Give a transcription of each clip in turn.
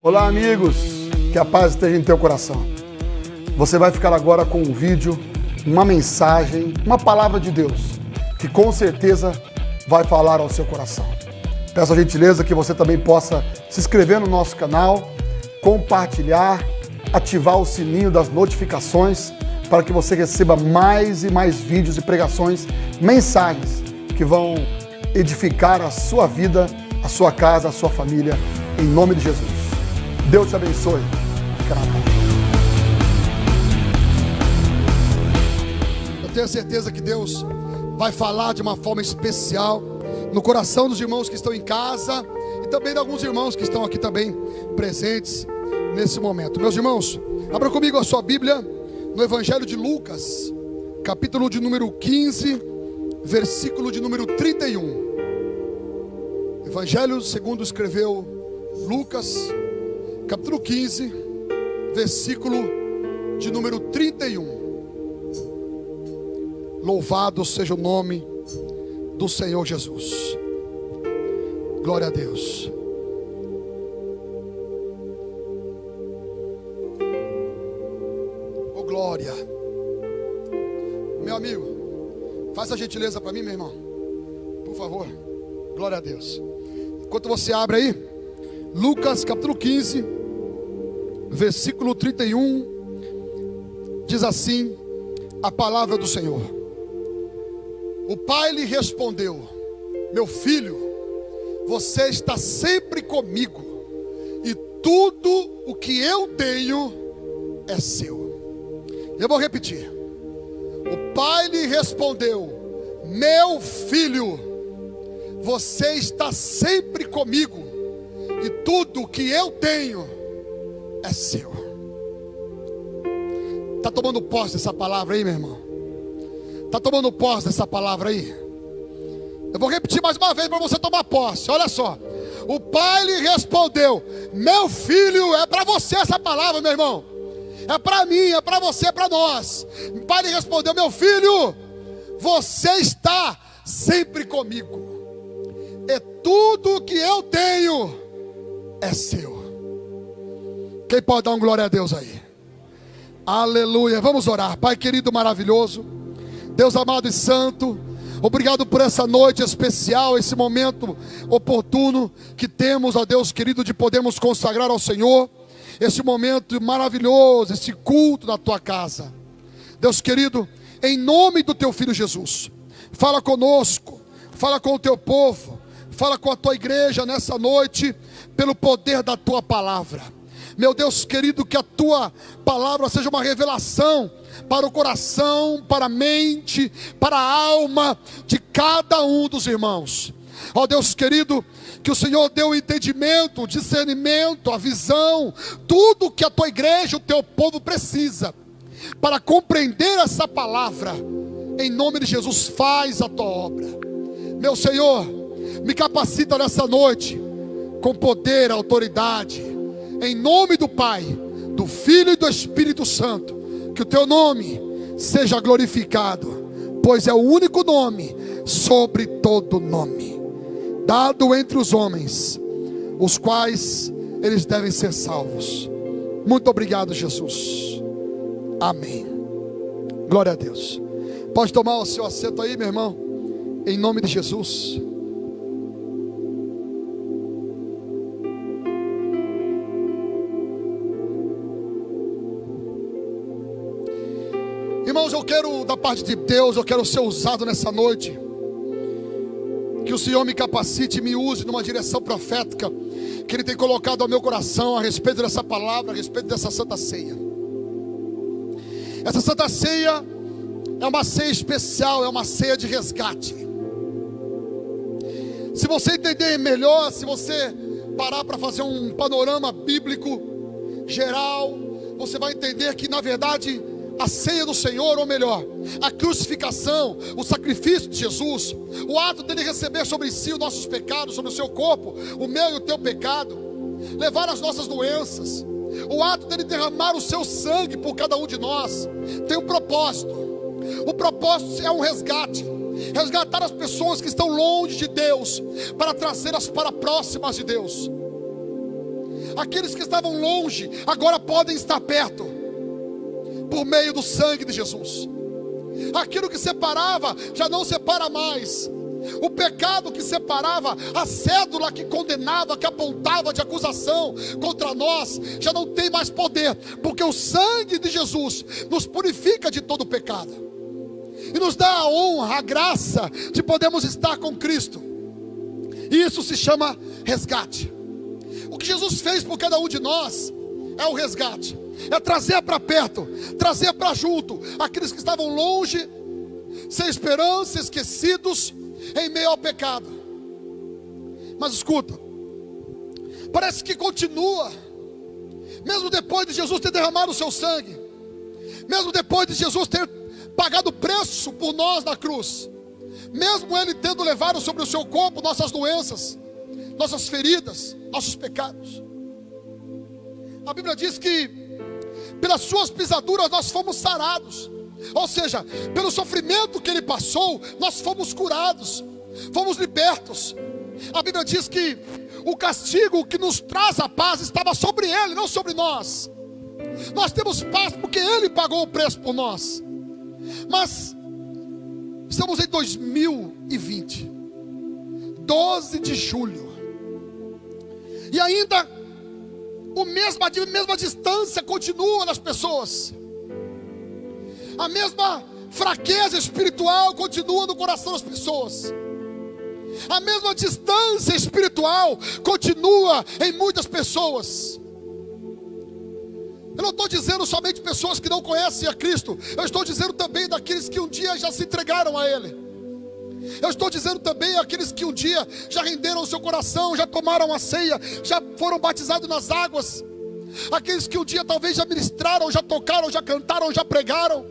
Olá amigos, que a paz esteja em teu coração. Você vai ficar agora com um vídeo, uma mensagem, uma palavra de Deus, que com certeza vai falar ao seu coração. Peço a gentileza que você também possa se inscrever no nosso canal, compartilhar, ativar o sininho das notificações, para que você receba mais e mais vídeos e pregações, mensagens que vão edificar a sua vida, a sua casa, a sua família, em nome de Jesus. Deus te abençoe. Fica na paz. Eu tenho certeza que Deus vai falar de uma forma especial no coração dos irmãos que estão em casa e também de alguns irmãos que estão aqui também presentes nesse momento. Meus irmãos, abra comigo a sua Bíblia no Evangelho de Lucas, capítulo de número 15, versículo de número 31. Evangelho segundo escreveu Lucas, capítulo 15, versículo de número 31. Louvado seja o nome do Senhor Jesus. Glória a Deus. Oh glória. Meu amigo, faça a gentileza para mim, meu irmão, por favor. Glória a Deus. Enquanto você abre aí, Lucas capítulo 15, versículo 31, diz assim a palavra do Senhor. O pai lhe respondeu: meu filho, você está sempre comigo, e tudo o que eu tenho é seu. Eu vou repetir. O pai lhe respondeu: meu filho, você está sempre comigo, e tudo o que eu tenho é seu. Está tomando posse dessa palavra aí, meu irmão? Está tomando posse dessa palavra aí? Eu vou repetir mais uma vez para você tomar posse. Olha só. O pai lhe respondeu: meu filho, é para você essa palavra, meu irmão. É para mim, é para você, é para nós. O pai lhe respondeu: meu filho, você está sempre comigo, e tudo que eu tenho é seu. Quem pode dar um glória a Deus aí? Aleluia. Vamos orar. Pai querido, maravilhoso, Deus amado e santo, obrigado por essa noite especial, esse momento oportuno que temos, ó Deus querido, de podermos consagrar ao Senhor esse momento maravilhoso, esse culto na tua casa. Deus querido, em nome do teu filho Jesus, fala conosco, fala com o teu povo, fala com a tua igreja nessa noite, pelo poder da tua palavra. Meu Deus querido, que a tua palavra seja uma revelação para o coração, para a mente, para a alma de cada um dos irmãos. Ó Deus querido, que o Senhor dê o entendimento, o discernimento, a visão, tudo que a tua igreja, o teu povo precisa para compreender essa palavra. Em nome de Jesus, faz a tua obra. Meu Senhor, me capacita nessa noite com poder, autoridade, em nome do Pai, do Filho e do Espírito Santo. Que o teu nome seja glorificado, pois é o único nome sobre todo nome, dado entre os homens, os quais eles devem ser salvos. Muito obrigado, Jesus. Amém. Glória a Deus. Pode tomar o seu assento aí, meu irmão, em nome de Jesus. Irmãos, eu quero, da parte de Deus, eu quero ser usado nessa noite. Que o Senhor me capacite e me use numa direção profética que Ele tem colocado ao meu coração a respeito dessa palavra, a respeito dessa Santa Ceia. Essa Santa Ceia é uma ceia especial, é uma ceia de resgate. Se você entender melhor, se você parar para fazer um panorama bíblico geral, você vai entender que na verdade a ceia do Senhor, ou melhor, a crucificação, o sacrifício de Jesus, o ato dele receber sobre si os nossos pecados, sobre o seu corpo, o meu e o teu pecado, levar as nossas doenças, o ato dele derramar o seu sangue por cada um de nós, tem um propósito. O propósito é um resgate, resgatar as pessoas que estão longe de Deus, para trazê-las para próximas de Deus. aqueles que estavam longe, agora podem estar perto, por meio do sangue de Jesus. Aquilo que separava, já não separa mais. O pecado que separava, a cédula que condenava, que apontava de acusação contra nós, já não tem mais poder, porque o sangue de Jesus nos purifica de todo pecado, e nos dá a honra, a graça de podermos estar com Cristo. E isso se chama resgate. O que Jesus fez por cada um de nós é o resgate, é trazer para perto, trazer para junto aqueles que estavam longe, sem esperança, esquecidos, em meio ao pecado. Mas escuta, parece que continua, mesmo depois de Jesus ter derramado o seu sangue, mesmo depois de Jesus ter pagado o preço por nós na cruz, mesmo Ele tendo levado sobre o seu corpo nossas doenças, nossas feridas, nossos pecados, a Bíblia diz que pelas suas pisaduras nós fomos sarados. Ou seja, pelo sofrimento que Ele passou, nós fomos curados, fomos libertos. A Bíblia diz que o castigo que nos traz a paz estava sobre Ele, não sobre nós. Nós temos paz porque Ele pagou o preço por nós. Mas estamos em 2020, 12 de julho, e ainda a mesma distância continua nas pessoas. A mesma fraqueza espiritual continua no coração das pessoas. A mesma distância espiritual continua em muitas pessoas. Eu não estou dizendo somente pessoas que não conhecem a Cristo. Eu estou dizendo também daqueles que um dia já se entregaram a Ele. Eu estou dizendo também aqueles que um dia já renderam o seu coração, já tomaram a ceia, já foram batizados nas águas. Aqueles que um dia talvez já ministraram, já tocaram, já cantaram, já pregaram,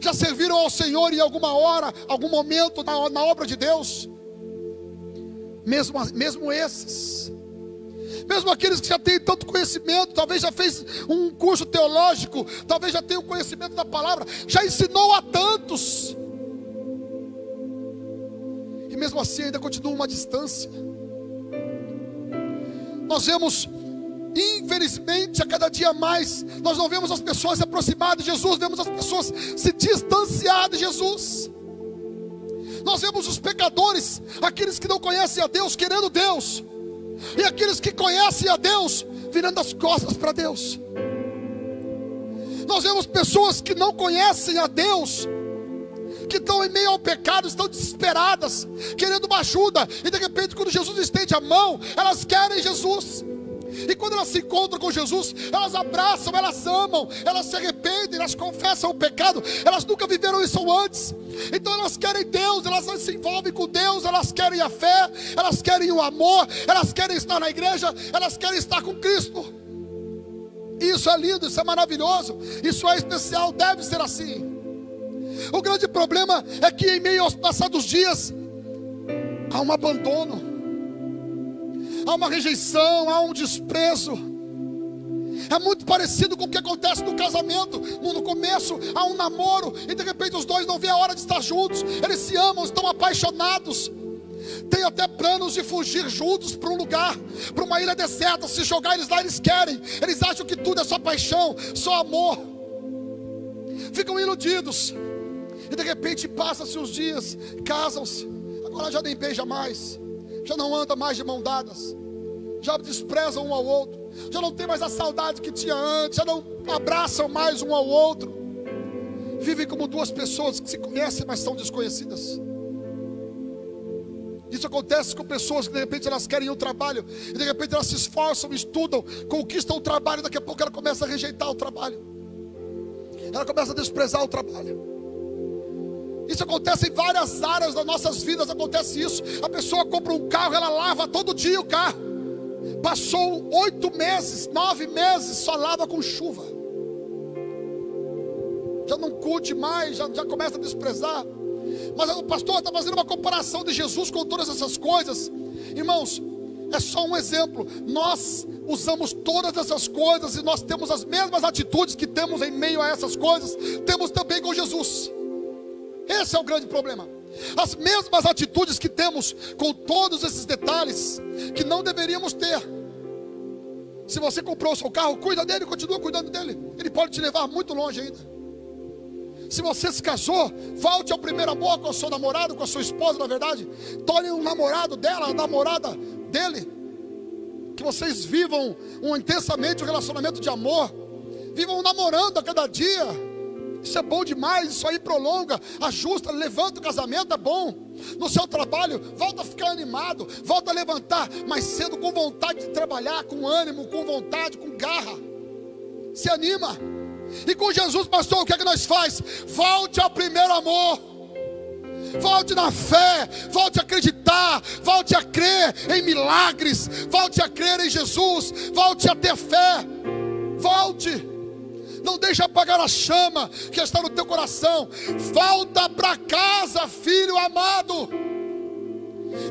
já serviram ao Senhor em alguma hora, algum momento na obra de Deus. Mesmo esses, mesmo aqueles que já têm tanto conhecimento, talvez já fez um curso teológico, talvez já tenha o conhecimento da palavra, já ensinou a tantos, e mesmo assim ainda continua uma distância. Nós vemos, infelizmente, a cada dia mais, nós não vemos as pessoas se aproximar de Jesus, vemos as pessoas se distanciar de Jesus. Nós vemos os pecadores, aqueles que não conhecem a Deus, querendo Deus, e aqueles que conhecem a Deus, virando as costas para Deus. Nós vemos pessoas que não conhecem a Deus, que estão em meio ao pecado, estão desesperadas, querendo uma ajuda, e de repente quando Jesus estende a mão, elas querem Jesus. E quando elas se encontram com Jesus, elas abraçam, elas amam, elas se arrependem, elas confessam o pecado. Elas nunca viveram isso antes. Então elas querem Deus, elas se envolvem com Deus, elas querem a fé, elas querem o amor, elas querem estar na igreja, elas querem estar com Cristo. Isso é lindo, isso é maravilhoso, isso é especial, deve ser assim. O grande problema é que em meio aos passados dias há um abandono, há uma rejeição, há um desprezo. É muito parecido com o que acontece no casamento. No começo há um namoro, e de repente os dois não vêem a hora de estar juntos. Eles se amam, estão apaixonados, tem até planos de fugir juntos para um lugar, para uma ilha deserta, se jogar eles lá, eles querem. Eles acham que tudo é só paixão, só amor. Ficam iludidos, e de repente passa-se os dias, casam-se, agora já nem beija mais, já não anda mais de mão dadas, já desprezam um ao outro, já não tem mais a saudade que tinha antes, já não abraçam mais um ao outro. Vivem como duas pessoas que se conhecem, mas são desconhecidas. Isso acontece com pessoas que de repente elas querem um trabalho, e de repente elas se esforçam, estudam, conquistam o trabalho, daqui a pouco ela começa a rejeitar o trabalho, ela começa a desprezar o trabalho. Isso acontece em várias áreas das nossas vidas, acontece isso. A pessoa compra um carro, ela lava todo dia o carro, passou 8 meses, 9 meses, só lava com chuva, já não curte mais, já começa a desprezar. Mas o pastor está fazendo uma comparação de Jesus com todas essas coisas. Irmãos, é só um exemplo. Nós usamos todas essas coisas, e nós temos as mesmas atitudes que temos em meio a essas coisas, temos também com Jesus. Esse é o grande problema. As mesmas atitudes que temos com todos esses detalhes, que não deveríamos ter. Se você comprou o seu carro, cuida dele, continua cuidando dele. Ele pode te levar muito longe ainda. Se você se casou, volte ao primeiro amor com o seu namorado, com a sua esposa, na verdade. Torne um namorado dela, a namorada dele. Que vocês vivam intensamente um relacionamento de amor. Vivam namorando a cada dia. Isso é bom demais, isso aí prolonga, ajusta, levanta o casamento, é bom. No seu trabalho, volta a ficar animado, volta a levantar, mas sendo com vontade de trabalhar, com ânimo, com vontade, com garra. Se anima. E com Jesus, pastor, o que é que nós faz? Volte ao primeiro amor. Volte na fé, volte a acreditar, volte a crer em milagres, volte a crer em Jesus, volte a ter fé. Volte. Não deixe apagar a chama que está no teu coração. Volta para casa, filho amado.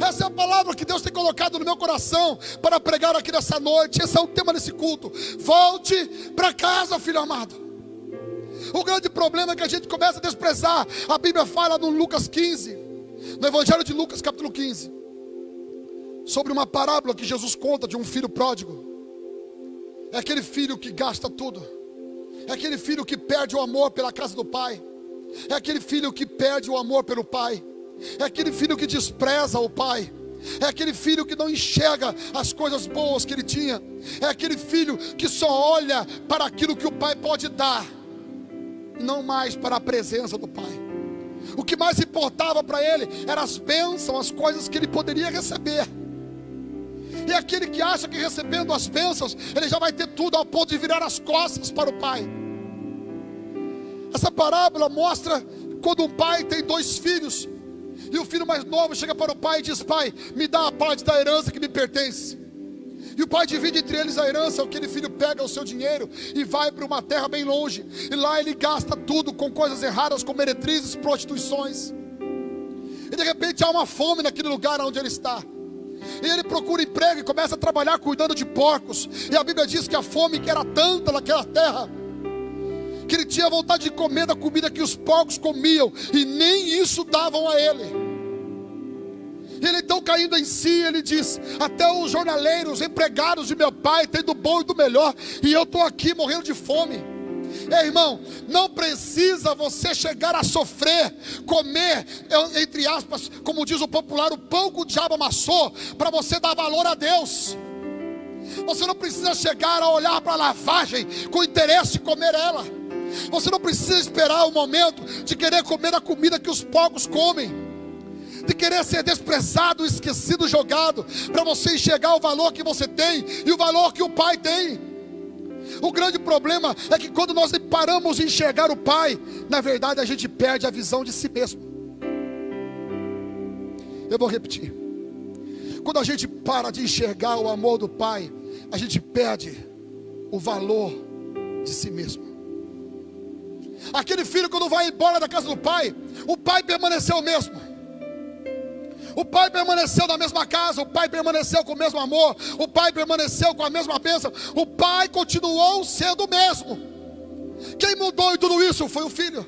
Essa é a palavra que Deus tem colocado no meu coração para pregar aqui nessa noite. Esse é o tema desse culto. Volte para casa, filho amado. O grande problema é que a gente começa a desprezar. A Bíblia fala no Lucas 15, no Evangelho de Lucas capítulo 15, sobre uma parábola que Jesus conta de um filho pródigo. É aquele filho que gasta tudo. É aquele filho que perde o amor pela casa do pai. É aquele filho que perde o amor pelo pai. É aquele filho que despreza o pai. É aquele filho que não enxerga as coisas boas que ele tinha. É aquele filho que só olha para aquilo que o pai pode dar, e não mais para a presença do pai. O que mais importava para ele eram as bênçãos, as coisas que ele poderia receber. E aquele que acha que recebendo as bênçãos ele já vai ter tudo, ao ponto de virar as costas para o pai. Essa parábola mostra quando um pai tem 2 filhos, e o filho mais novo chega para o pai e diz: pai, me dá a parte da herança que me pertence. E o pai divide entre eles a herança. Aquele filho pega o seu dinheiro e vai para uma terra bem longe, e lá ele gasta tudo com coisas erradas, com meretrizes, prostituições. E de repente há uma fome naquele lugar onde ele está. E ele procura emprego e começa a trabalhar cuidando de porcos. E a Bíblia diz que a fome que era tanta naquela terra, que ele tinha vontade de comer da comida que os porcos comiam, e nem isso davam a ele. E ele então, caindo em si, ele diz: até os jornaleiros, empregados de meu pai, têm do bom e do melhor, e eu estou aqui morrendo de fome. Ei, irmão, não precisa você chegar a sofrer, comer, entre aspas, como diz o popular, o pão que o diabo amassou, para você dar valor a Deus. Você não precisa chegar a olhar para a lavagem com interesse de comer ela. Você não precisa esperar o momento de querer comer a comida que os porcos comem, de querer ser desprezado, esquecido, jogado, para você enxergar o valor que você tem e o valor que o pai tem. O grande problema é que quando nós paramos de enxergar o pai, na verdade a gente perde a visão de si mesmo. Eu vou repetir. Quando a gente para de enxergar o amor do pai, a gente perde o valor de si mesmo. Aquele filho, quando vai embora da casa do pai, o pai permaneceu o mesmo. O pai permaneceu na mesma casa, o pai permaneceu com o mesmo amor, o pai permaneceu com a mesma bênção, o pai continuou sendo o mesmo. Quem mudou em tudo isso foi o filho.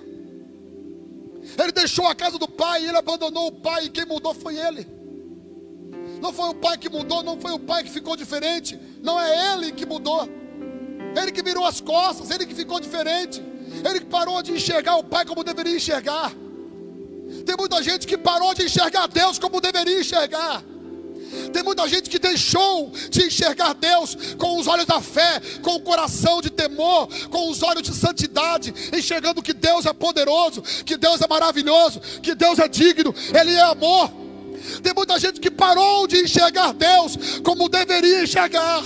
Ele deixou a casa do pai, ele abandonou o pai, e quem mudou foi ele. Não foi o pai que mudou, não foi o pai que ficou diferente, não é ele que mudou. Ele que virou as costas, ele que ficou diferente, ele que parou de enxergar o pai como deveria enxergar. Tem muita gente que parou de enxergar Deus como deveria enxergar. Tem muita gente que deixou de enxergar Deus com os olhos da fé, com o coração de temor, com os olhos de santidade, enxergando que Deus é poderoso, que Deus é maravilhoso, que Deus é digno, Ele é amor. Tem muita gente que parou de enxergar Deus como deveria enxergar.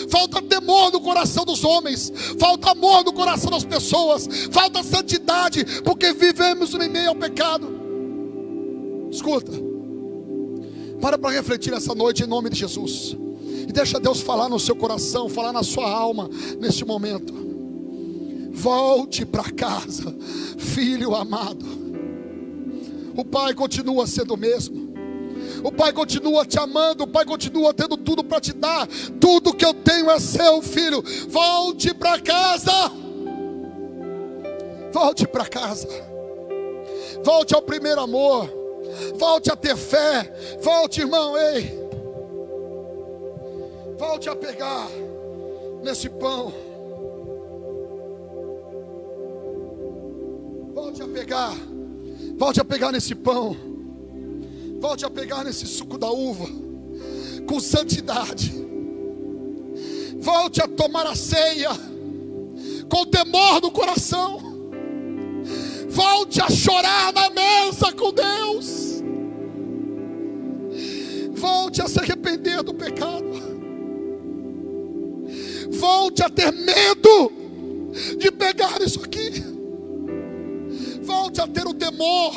Falta temor no coração dos homens, falta amor no coração das pessoas, falta santidade, porque vivemos em meio ao pecado. Escuta, para refletir essa noite em nome de Jesus, e deixa Deus falar no seu coração, falar na sua alma neste momento. Volte para casa, filho amado. O pai continua sendo o mesmo, o pai continua te amando, o pai continua tendo tudo para te dar. Tudo que eu tenho é seu, filho. Volte para casa, volte para casa, volte ao primeiro amor. Volte a ter fé. Volte, irmão, ei. Volte a pegar nesse pão. Volte a pegar. Volte a pegar nesse pão. Volte a pegar nesse suco da uva. Com santidade. Volte a tomar a ceia. Com temor no coração. Volte a chorar na mesa com Deus. Volte a se arrepender do pecado. Volte a ter medo de pegar isso aqui. Volte a ter o temor,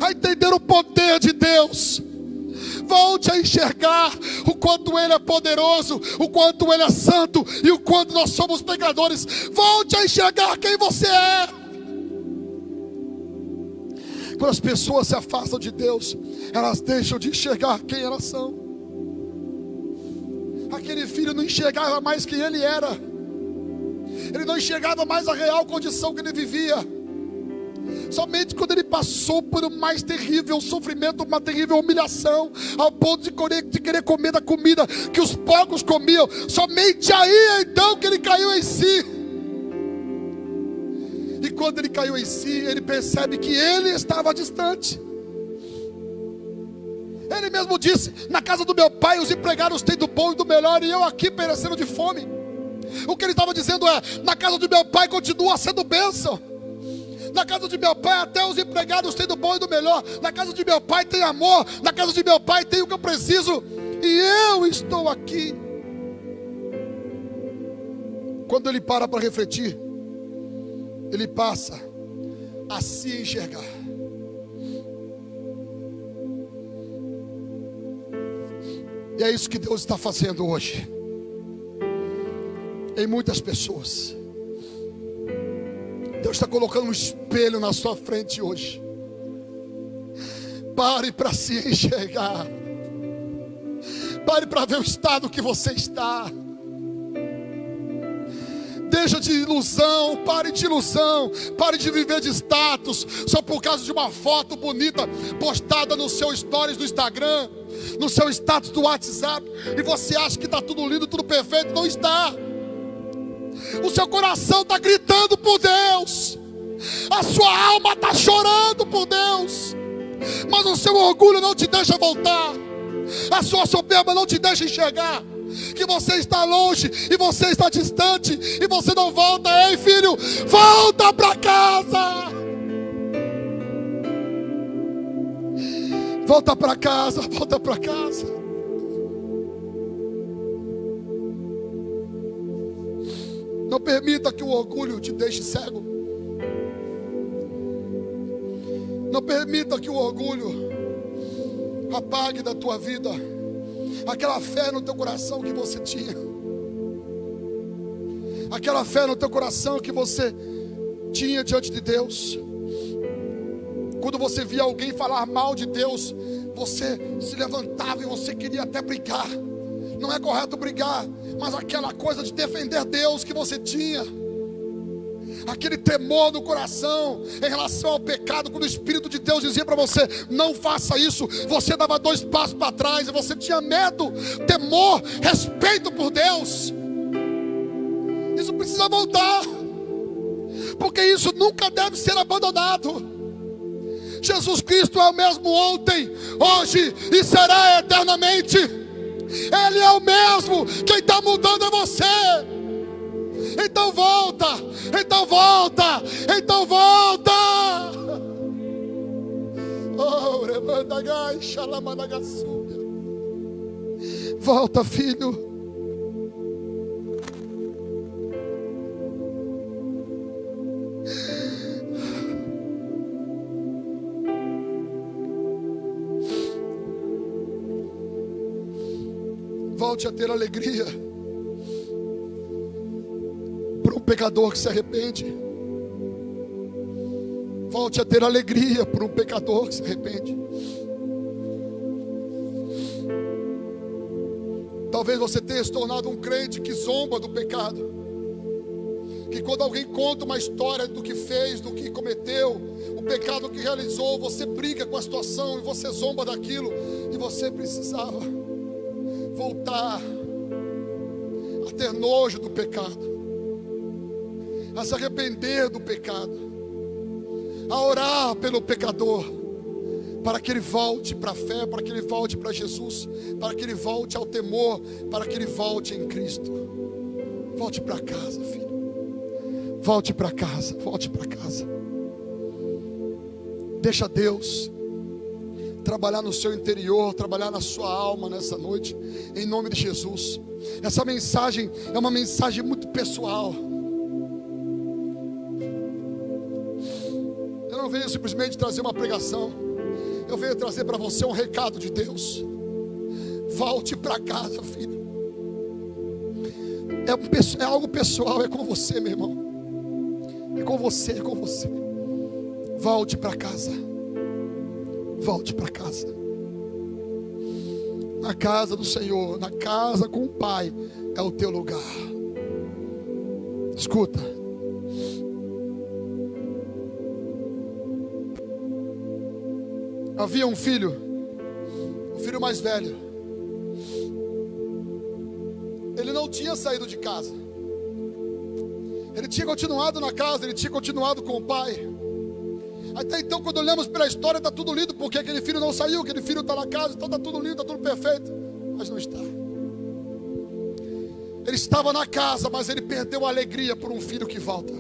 a entender o poder de Deus. Volte a enxergar o quanto Ele é poderoso, o quanto Ele é santo e o quanto nós somos pecadores. Volte a enxergar quem você é. Quando as pessoas se afastam de Deus, elas deixam de enxergar quem elas são. Aquele filho não enxergava mais quem ele era. Ele não enxergava mais a real condição que ele vivia. Somente quando ele passou por um mais terrível sofrimento, uma terrível humilhação, ao ponto de querer comer da comida que os porcos comiam, somente aí então que ele caiu em si. E quando ele caiu em si, ele percebe que ele estava distante. Ele mesmo disse: na casa do meu pai os empregados têm do bom e do melhor, e eu aqui perecendo de fome. O que ele estava dizendo é: na casa do meu pai continua sendo bênção. Na casa de meu pai até os empregados têm do bom e do melhor. Na casa de meu pai tem amor. Na casa de meu pai tem o que eu preciso. E eu estou aqui. Quando ele para refletir, ele passa a se enxergar. E é isso que Deus está fazendo hoje em muitas pessoas. Deus está colocando um espelho na sua frente hoje. Pare para se enxergar. Pare para ver o estado que você está. Deixa de ilusão, pare de ilusão. Pare de viver de status só por causa de uma foto bonita postada no seu stories do Instagram, no seu status do WhatsApp, e você acha que está tudo lindo, tudo perfeito. Não está. O seu coração está gritando por Deus, a sua alma está chorando por Deus, mas o seu orgulho não te deixa voltar, a sua soberba não te deixa enxergar que você está longe e você está distante e você não volta. Ei, filho, volta para casa. Volta para casa, volta para casa. Não permita que o orgulho te deixe cego. Não permita que o orgulho apague da tua vida aquela fé no teu coração que você tinha. Aquela fé no teu coração que você tinha diante de Deus. Quando você via alguém falar mal de Deus, você se levantava e você queria até brigar. Não é correto brigar, mas aquela coisa de defender Deus que você tinha, aquele temor no coração em relação ao pecado, quando o Espírito de Deus dizia para você: não faça isso, você dava 2 passos para trás, e você tinha medo, temor, respeito por Deus. Isso precisa voltar, porque isso nunca deve ser abandonado. Jesus Cristo é o mesmo ontem, hoje e será eternamente. Ele é o mesmo. Quem está mudando é você. Então volta. Então volta. Então volta. Volta, filho. Volte a ter alegria para um pecador que se arrepende. Volte a ter alegria para um pecador que se arrepende. Talvez você tenha se tornado um crente que zomba do pecado, que quando alguém conta uma história do que fez, do que cometeu, o pecado que realizou, você briga com a situação e você zomba daquilo. E você precisava voltar a ter nojo do pecado, a se arrepender do pecado, a orar pelo pecador, para que ele volte para a fé, para que ele volte para Jesus, para que ele volte ao temor, para que ele volte em Cristo. Volte para casa, filho. Volte para casa, volte para casa. Deixa Deus trabalhar no seu interior, trabalhar na sua alma nessa noite, em nome de Jesus. Essa mensagem é uma mensagem muito pessoal. Eu não venho simplesmente trazer uma pregação, eu venho trazer para você um recado de Deus. Volte para casa, filho. É algo pessoal, é com você, meu irmão. É com você, é com você. Volte para casa. Volte para casa. Na casa do Senhor, na casa com o Pai, é o teu lugar. Escuta. Havia um filho, o filho mais velho. Ele não tinha saído de casa. Ele tinha continuado na casa, ele tinha continuado com o pai. Até então, quando olhamos pela história, está tudo lindo, porque aquele filho não saiu, aquele filho está na casa, então está tudo lindo, está tudo perfeito. Mas não está. Ele estava na casa, mas ele perdeu a alegria por um filho que volta.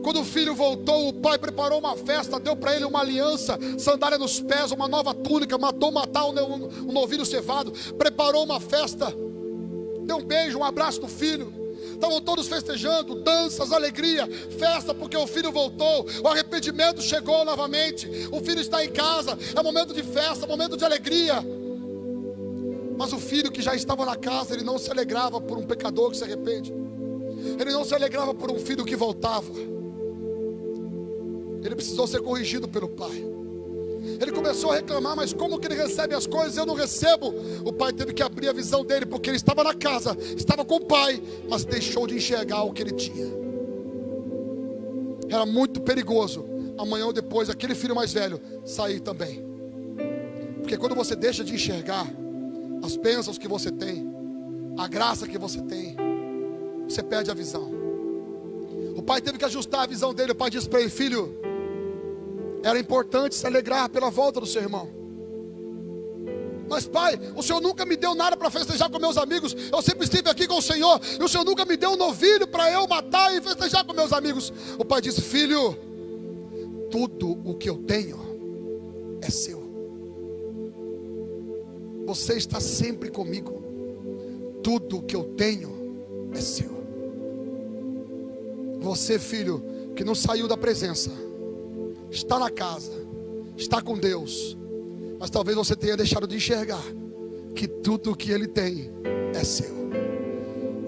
Quando o filho voltou, o pai preparou uma festa, deu para ele uma aliança, sandália nos pés, uma nova túnica, mandou matar um novilho cevado, preparou uma festa, deu um beijo, um abraço do filho. Estavam todos festejando, danças, alegria, festa, porque o filho voltou, o arrependimento chegou novamente, o filho está em casa, é momento de festa, momento de alegria. Mas o filho que já estava na casa, ele não se alegrava por um pecador que se arrepende, ele não se alegrava por um filho que voltava. Ele precisou ser corrigido pelo pai. Ele começou a reclamar, mas como que ele recebe as coisas? Eu não recebo. O pai teve que abrir a visão dele, porque ele estava na casa, estava com o pai, mas deixou de enxergar o que ele tinha. Era muito perigoso, amanhã ou depois, aquele filho mais velho sair também. Porque quando você deixa de enxergar as bênçãos que você tem, a graça que você tem, você perde a visão. O pai teve que ajustar a visão dele. O pai disse para ele: filho, era importante se alegrar pela volta do seu irmão. Mas pai, o Senhor nunca me deu nada para festejar com meus amigos. Eu sempre estive aqui com o Senhor, e o Senhor nunca me deu um novilho para eu matar e festejar com meus amigos. O pai disse: filho, tudo o que eu tenho é seu. Você está sempre comigo. Tudo o que eu tenho é seu. Você, filho, que não saiu da presença, está na casa, está com Deus, mas talvez você tenha deixado de enxergar que tudo o que Ele tem é seu.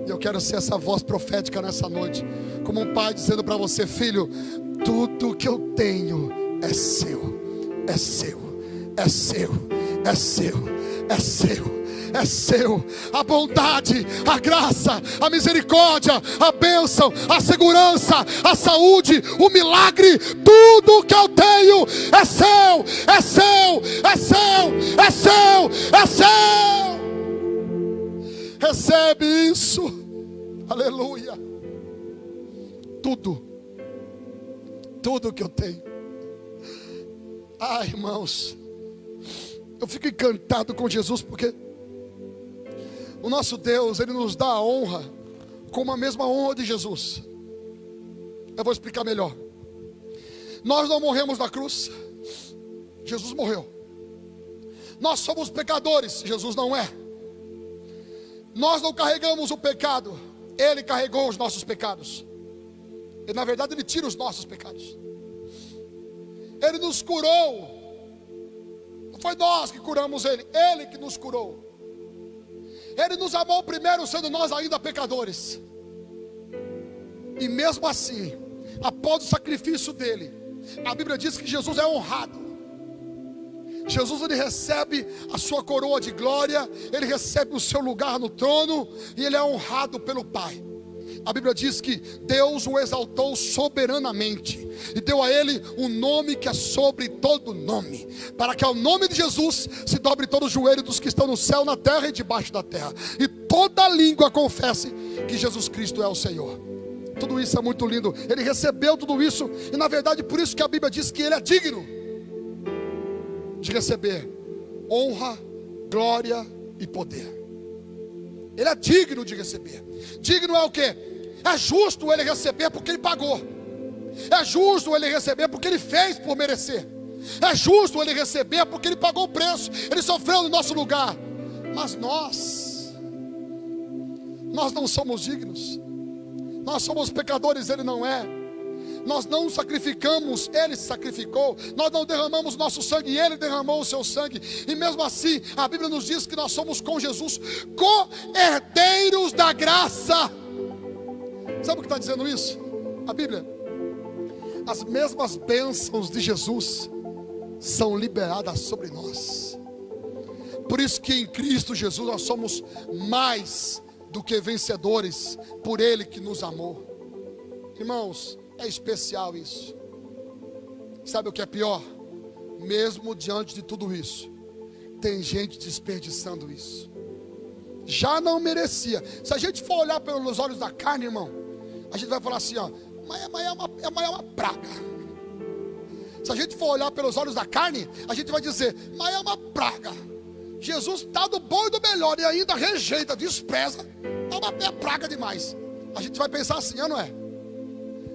E eu quero ser essa voz profética nessa noite, como um pai dizendo para você: filho, tudo que eu tenho é seu, é seu, é seu, é seu, é seu. É seu, a bondade, a graça, a misericórdia, a bênção, a segurança, a saúde, o milagre, tudo que eu tenho é seu, é seu, é seu, é seu, é seu. Recebe isso, aleluia. Tudo que eu tenho. Ai, irmãos, eu fico encantado com Jesus, porque o nosso Deus, Ele nos dá a honra como a mesma honra de Jesus. Eu vou explicar melhor. Nós não morremos na cruz, Jesus morreu. Nós somos pecadores, Jesus não é. Nós não carregamos o pecado, Ele carregou os nossos pecados. E na verdade Ele tira os nossos pecados. Ele nos curou. Não foi nós que curamos Ele, Ele que nos curou. Ele nos amou primeiro, sendo nós ainda pecadores. E mesmo assim, após o sacrifício dele, a Bíblia diz que Jesus é honrado. Jesus, ele recebe a sua coroa de glória, ele recebe o seu lugar no trono, e ele é honrado pelo Pai. A Bíblia diz que Deus o exaltou soberanamente e deu a ele um nome que é sobre todo nome, para que ao nome de Jesus se dobre todo o joelho dos que estão no céu, na terra e debaixo da terra, e toda língua confesse que Jesus Cristo é o Senhor. Tudo isso é muito lindo. Ele recebeu tudo isso, e na verdade por isso que a Bíblia diz que ele é digno de receber honra, glória e poder. Ele é digno de receber. Digno é o quê? É justo ele receber porque ele pagou. É justo ele receber porque ele fez por merecer. É justo ele receber porque ele pagou o preço. Ele sofreu no nosso lugar. Mas nós não somos dignos. Nós somos pecadores, ele não é. Nós não sacrificamos, ele se sacrificou. Nós não derramamos nosso sangue, ele derramou o seu sangue. E mesmo assim, a Bíblia nos diz que nós somos com Jesus co-herdeiros da graça. Sabe o que está dizendo isso? A Bíblia: as mesmas bênçãos de Jesus são liberadas sobre nós. Por isso que em Cristo Jesus nós somos mais do que vencedores, por ele que nos amou. Irmãos, é especial isso. Sabe o que é pior? Mesmo diante de tudo isso, tem gente desperdiçando isso. Já não merecia. Se a gente for olhar pelos olhos da carne, irmão, a gente vai falar assim, ó, mas é uma praga. Se a gente for olhar pelos olhos da carne, a gente vai dizer, mas é uma praga. Jesus está do bom e do melhor e ainda rejeita, despreza. É praga demais. A gente vai pensar assim, não é?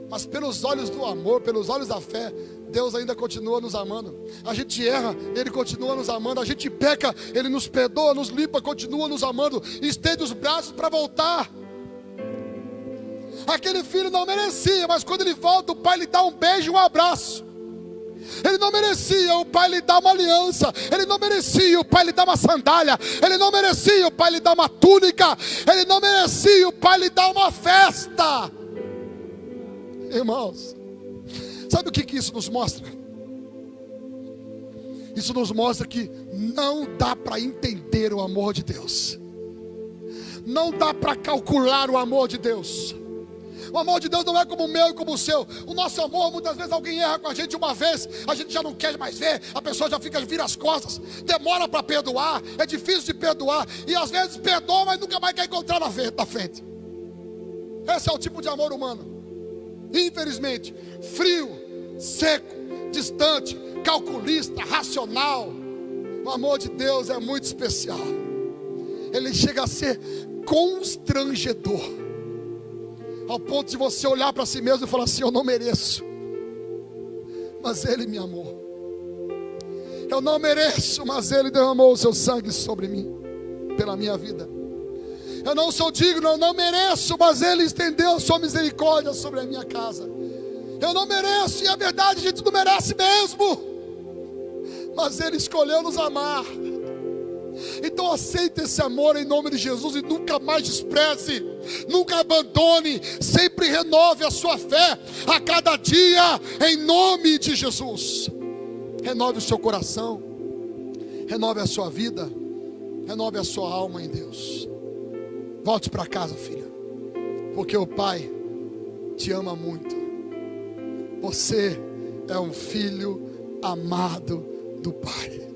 Mas pelos olhos do amor, pelos olhos da fé, Deus ainda continua nos amando. A gente erra, ele continua nos amando. A gente peca, ele nos perdoa, nos limpa, continua nos amando, e estende os braços para voltar. Aquele filho não merecia, mas quando ele volta, o pai lhe dá um beijo e um abraço. Ele não merecia, o pai lhe dá uma aliança. Ele não merecia, o pai lhe dá uma sandália. Ele não merecia, o pai lhe dá uma túnica. Ele não merecia, o pai lhe dá uma festa. Irmãos, sabe o que isso nos mostra? Isso nos mostra que não dá para entender o amor de Deus. Não dá para calcular o amor de Deus. O amor de Deus não é como o meu e como o seu. O nosso amor, muitas vezes alguém erra com a gente uma vez, a gente já não quer mais ver, a pessoa já vira as costas, demora para perdoar, é difícil de perdoar, e às vezes perdoa, mas nunca mais quer encontrar na frente. Esse é o tipo de amor humano. Infelizmente, frio, seco, distante, calculista, racional. O amor de Deus é muito especial. Ele chega a ser constrangedor, ao ponto de você olhar para si mesmo e falar assim, eu não mereço, mas ele me amou. Eu não mereço, mas ele derramou o seu sangue sobre mim, pela minha vida. Eu não sou digno, eu não mereço, mas ele estendeu sua misericórdia sobre a minha casa. Eu não mereço, e a verdade, a gente não merece mesmo, mas ele escolheu nos amar. Então aceite esse amor em nome de Jesus e nunca mais despreze, nunca abandone, sempre renove a sua fé a cada dia em nome de Jesus. Renove o seu coração, renove a sua vida, renove a sua alma em Deus. Volte para casa, filha, porque o Pai te ama muito. Você é um filho amado do Pai.